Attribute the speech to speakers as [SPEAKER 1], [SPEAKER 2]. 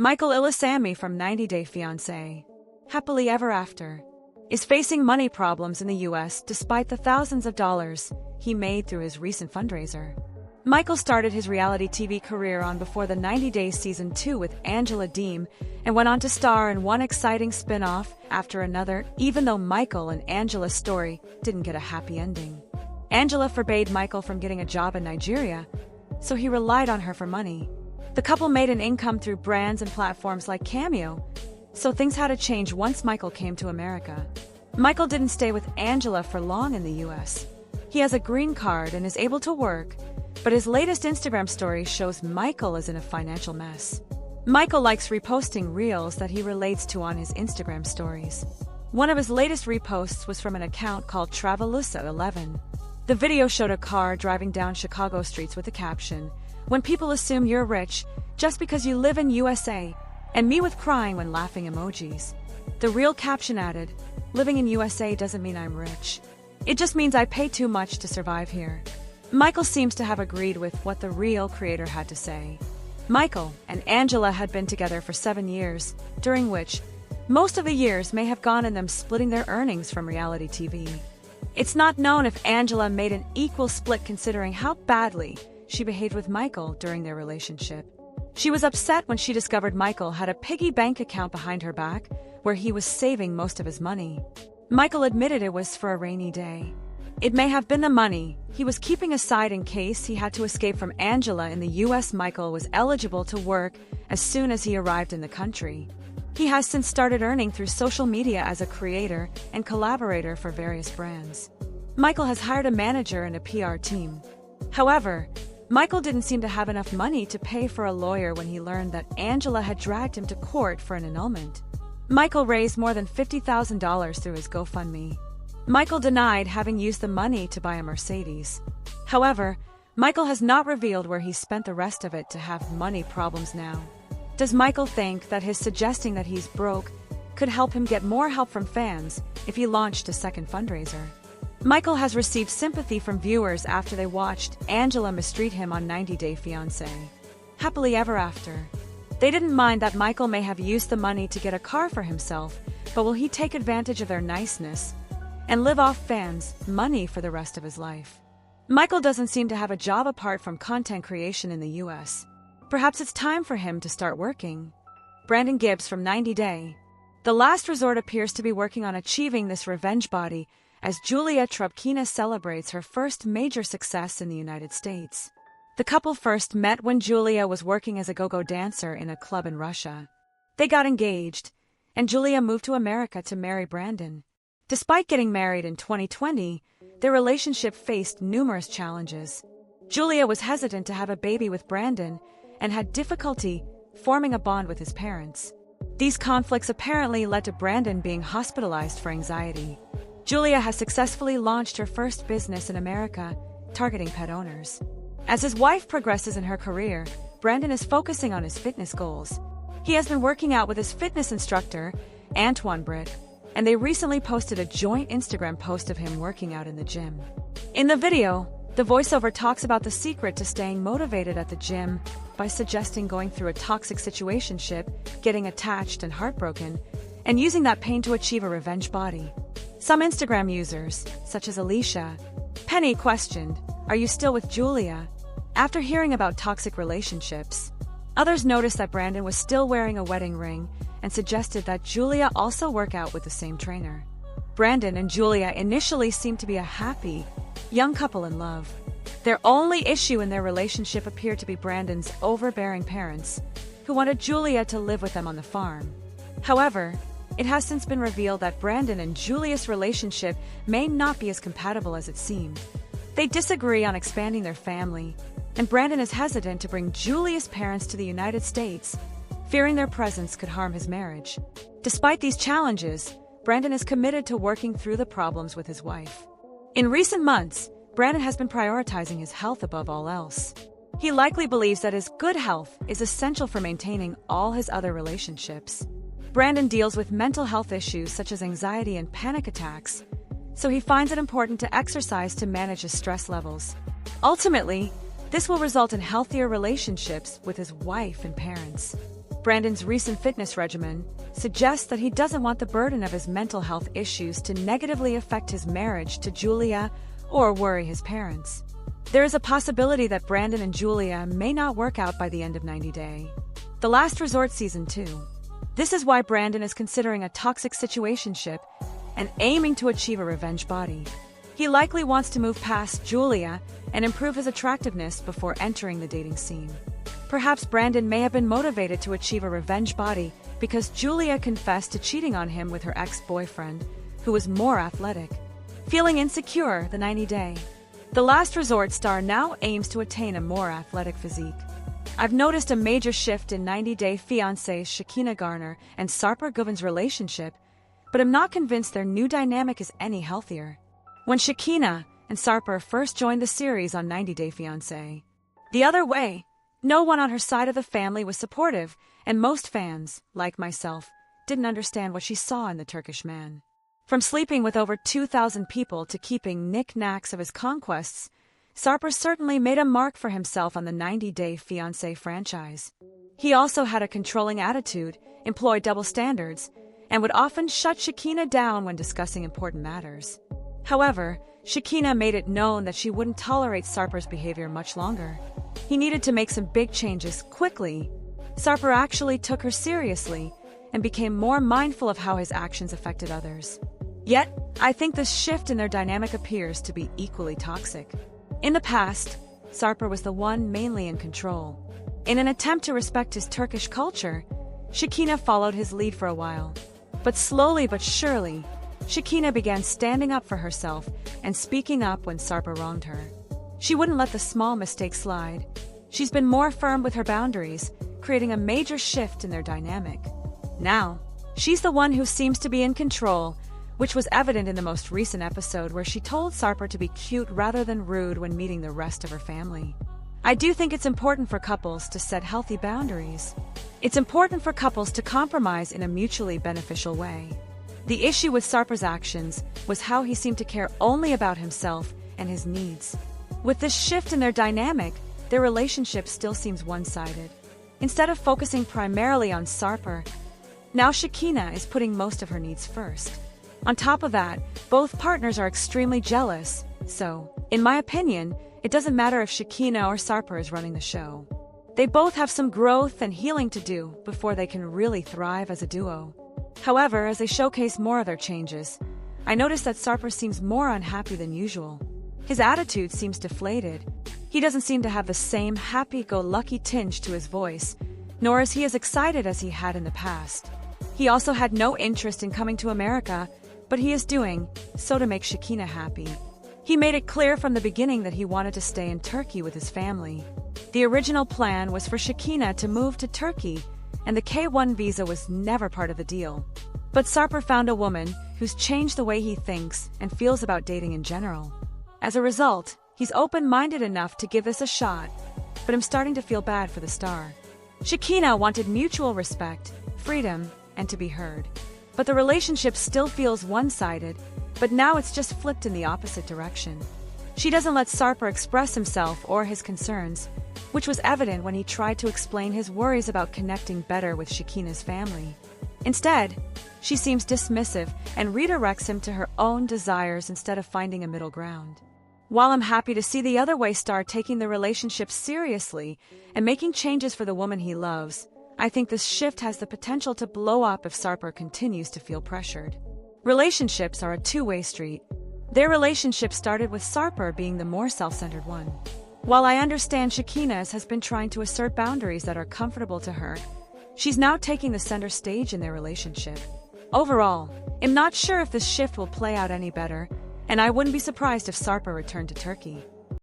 [SPEAKER 1] Michael Ilisamy from 90 Day Fiancé, Happily Ever After, is facing money problems in the US despite the thousands of dollars he made through his recent fundraiser. Michael started his reality TV career on Before the 90 Days Season 2 with Angela Deem and went on to star in one exciting spin-off after another, even though Michael and Angela's story didn't get a happy ending. Angela forbade Michael from getting a job in Nigeria, so he relied on her for money. The couple made an income through brands and platforms like Cameo, so things had to change once Michael came to America. Michael didn't stay with Angela for long in the US. He has a green card and is able to work, but his latest Instagram story shows Michael is in a financial mess. Michael likes reposting reels that he relates to on his Instagram stories. One of his latest reposts was from an account called Travelusa11. The video showed a car driving down Chicago streets with the caption, "When people assume you're rich just because you live in USA," and me with crying when laughing emojis. The reel caption added, "Living in USA doesn't mean I'm rich. It just means I pay too much to survive here." Michael seems to have agreed with what the reel creator had to say. Michael and Angela had been together for 7 years, during which most of the years may have gone in them splitting their earnings from reality TV. It's not known if Angela made an equal split considering how badly she behaved with Michael during their relationship. She was upset when she discovered Michael had a piggy bank account behind her back where he was saving most of his money. Michael admitted it was for a rainy day. It may have been the money he was keeping aside in case he had to escape from Angela in the US. Michael was eligible to work as soon as he arrived in the country. He has since started earning through social media as a creator and collaborator for various brands. Michael has hired a manager and a PR team. However, Michael didn't seem to have enough money to pay for a lawyer when he learned that Angela had dragged him to court for an annulment. Michael raised more than $50,000 through his GoFundMe. Michael denied having used the money to buy a Mercedes. However, Michael has not revealed where he spent the rest of it to have money problems now. Does Michael think that his suggesting that he's broke could help him get more help from fans if he launched a second fundraiser? Michael has received sympathy from viewers after they watched Angela mistreat him on 90 Day Fiancé, Happily Ever After. They didn't mind that Michael may have used the money to get a car for himself, but will he take advantage of their niceness and live off fans' money for the rest of his life? Michael doesn't seem to have a job apart from content creation in the US. Perhaps it's time for him to start working. Brandon Gibbs from 90 Day. The Last Resort appears to be working on achieving this revenge body as Julia Trubkina celebrates her first major success in the United States. The couple first met when Julia was working as a go-go dancer in a club in Russia. They got engaged, and Julia moved to America to marry Brandon. Despite getting married in 2020, their relationship faced numerous challenges. Julia was hesitant to have a baby with Brandon and had difficulty forming a bond with his parents. These conflicts apparently led to Brandon being hospitalized for anxiety. Julia has successfully launched her first business in America, targeting pet owners. As his wife progresses in her career, Brandon is focusing on his fitness goals. He has been working out with his fitness instructor, Antoine Britt, and they recently posted a joint Instagram post of him working out in the gym. In the video, the voiceover talks about the secret to staying motivated at the gym by suggesting going through a toxic situationship, getting attached and heartbroken, and using that pain to achieve a revenge body. Some Instagram users, such as Alicia Penny, questioned, "Are you still with Julia?" after hearing about toxic relationships. Others noticed that Brandon was still wearing a wedding ring and suggested that Julia also work out with the same trainer. Brandon and Julia initially seemed to be a happy, young couple in love. Their only issue in their relationship appeared to be Brandon's overbearing parents, who wanted Julia to live with them on the farm. However, it has since been revealed that Brandon and Julia's relationship may not be as compatible as it seemed. They disagree on expanding their family, and Brandon is hesitant to bring Julia's parents to the United States, fearing their presence could harm his marriage. Despite these challenges, Brandon is committed to working through the problems with his wife. In recent months, Brandon has been prioritizing his health above all else. He likely believes that his good health is essential for maintaining all his other relationships. Brandon deals with mental health issues such as anxiety and panic attacks, so he finds it important to exercise to manage his stress levels. Ultimately, this will result in healthier relationships with his wife and parents. Brandon's recent fitness regimen suggests that he doesn't want the burden of his mental health issues to negatively affect his marriage to Julia or worry his parents. There is a possibility that Brandon and Julia may not work out by the end of 90 Day. The Last Resort Season 2. This is why Brandon is considering a toxic situationship and aiming to achieve a revenge body. He likely wants to move past Julia and improve his attractiveness before entering the dating scene. Perhaps Brandon may have been motivated to achieve a revenge body because Julia confessed to cheating on him with her ex-boyfriend, who was more athletic. Feeling insecure the 90 Day. The Last Resort star now aims to attain a more athletic physique. I've noticed a major shift in 90 Day Fiancé Shekinah and Sarper relationship, but I'm not convinced their new dynamic is any healthier. When Shekinah and Sarper first joined the series on 90 Day Fiancé, the other way, no one on her side of the family was supportive, and most fans, like myself, didn't understand what she saw in the Turkish man. From sleeping with over 2,000 people to keeping knick-knacks of his conquests, Sarper certainly made a mark for himself on the 90 Day Fiancé franchise. He also had a controlling attitude, employed double standards, and would often shut Shekinah down when discussing important matters. However, Shekinah made it known that she wouldn't tolerate Sarper's behavior much longer. He needed to make some big changes quickly. Sarper actually took her seriously and became more mindful of how his actions affected others. Yet, I think this shift in their dynamic appears to be equally toxic. In the past, Sarper was the one mainly in control. In an attempt to respect his Turkish culture, Shekinah followed his lead for a while. But slowly but surely, Shekinah began standing up for herself and speaking up when Sarper wronged her. She wouldn't let the small mistakes slide. She's been more firm with her boundaries, creating a major shift in their dynamic. Now, she's the one who seems to be in control, which was evident in the most recent episode where she told Sarper to be cute rather than rude when meeting the rest of her family. I do think it's important for couples to set healthy boundaries. It's important for couples to compromise in a mutually beneficial way. The issue with Sarper's actions was how he seemed to care only about himself and his needs. With this shift in their dynamic, their relationship still seems one-sided. Instead of focusing primarily on Sarper, now Shekinah is putting most of her needs first. On top of that, both partners are extremely jealous, so, in my opinion, it doesn't matter if Shekinah or Sarper is running the show. They both have some growth and healing to do before they can really thrive as a duo. However, as they showcase more of their changes, I notice that Sarper seems more unhappy than usual. His attitude seems deflated. He doesn't seem to have the same happy-go-lucky tinge to his voice, nor is he as excited as he had in the past. He also had no interest in coming to America, but he is doing so to make Shekinah happy. He made it clear from the beginning that he wanted to stay in Turkey with his family. The original plan was for Shekinah to move to Turkey, and the K-1 visa was never part of the deal. But Sarper found a woman who's changed the way he thinks and feels about dating in general. As a result, he's open-minded enough to give this a shot, but I'm starting to feel bad for the star. Shekinah wanted mutual respect, freedom, and to be heard. But the relationship still feels one-sided, but now it's just flipped in the opposite direction. She doesn't let Sarper express himself or his concerns, which was evident when he tried to explain his worries about connecting better with Shekinah's family. Instead, she seems dismissive and redirects him to her own desires instead of finding a middle ground. While I'm happy to see the other way star taking the relationship seriously and making changes for the woman he loves, I think this shift has the potential to blow up if Sarper continues to feel pressured. Relationships are a two-way street. Their relationship started with Sarper being the more self-centered one. While I understand Shekinah's has been trying to assert boundaries that are comfortable to her, she's now taking the center stage in their relationship. Overall, I'm not sure if this shift will play out any better, and I wouldn't be surprised if Sarper returned to Turkey.